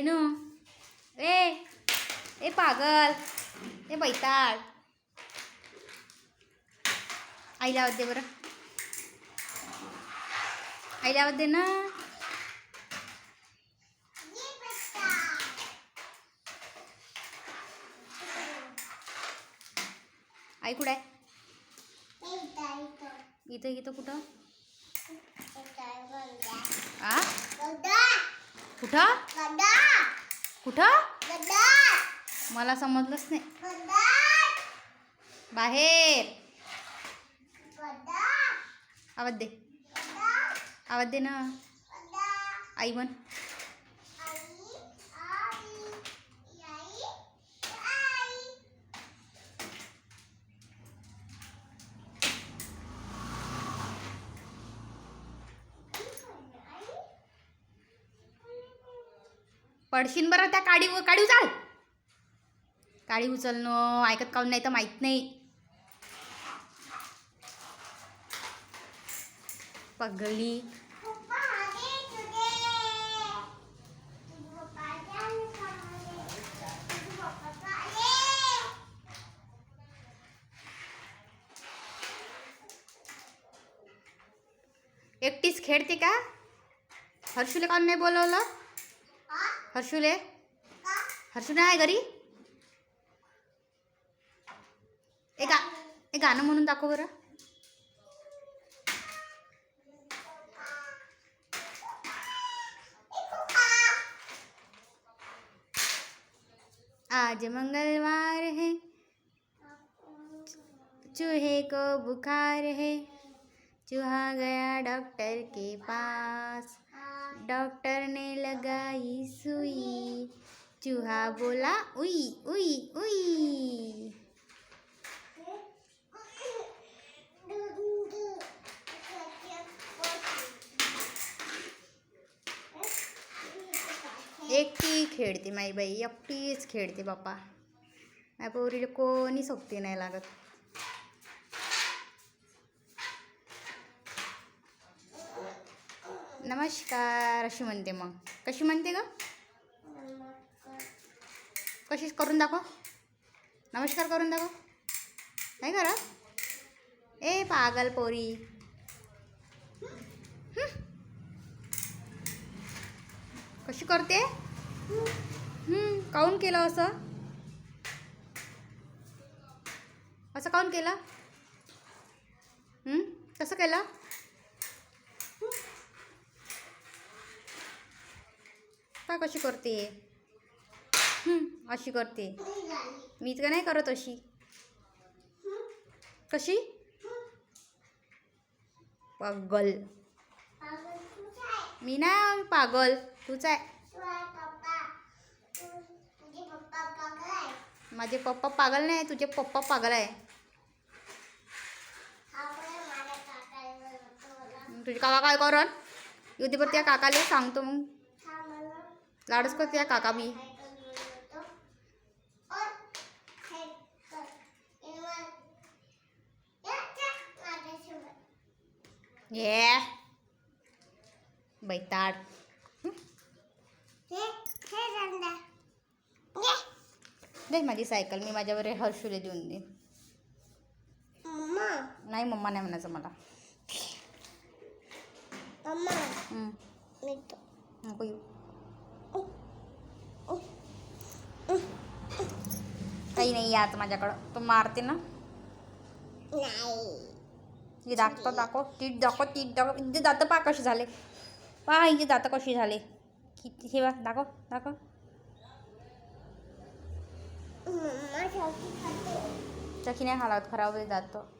रेणू ए ए पागल ए बैताळ आईला आवाज दे बरं आईला आवाज दे ना आई कुठं आहे इथं इथं कुठं आ कुठं कुठं मला समजलंच नाही बाहेर आवाज दे ना आई म्हण पडशीन बरं त्या काडी उचल काडी उचलणं ऐकत काऊन नाही तर माहीत नाही पगली एकटीच खेळते का हर्षूले काऊन नाही बोलवलं हर्षूले हर्षू नाही आहे घरी एक गाणं म्हणून दाखव बरं आज मंगलवार है चूहे को बुखार है चूहा गया डॉक्टर के पास डॉक्टर ने लगाई सुई चूहा बोला उई उई उई एकटी खेळते माई बाई एकटीच खेळते बाप्पा माझ्या पोरीला कोणी सोबती नाही लागत नमस्कार अशी म्हणते मग कशी म्हणते ग कशीच करून दाखव नमस्कार करून दाखव नाही करा ए पागल पोरी कशी करते काऊन केलं असं काऊन केलं कसं केलं का कशी करते अशी करते मी इतकं नाही करत अशी कशी पागल मी ना पागल तूच आहे माझे पप्पा पागल नाही तुझे पप्पा पागल आहे तुझे काका काय करन युद्धीवर त्या काकाला सांगतो मग लाडच करते त्या काका मी ये बैताड दे माझी सायकल मी माझ्यावर हर्षूला देऊन दे नाही मम्मा नाही म्हणायचं मला नको येऊ काही नाही याच माझ्याकडं तो मारते ना हे दाखव तीट दाखव इथे दात पा कशी झाले पहा इथे दात कशी झाले किती हे बा दाखव चकी नाही खालावत खराब जातं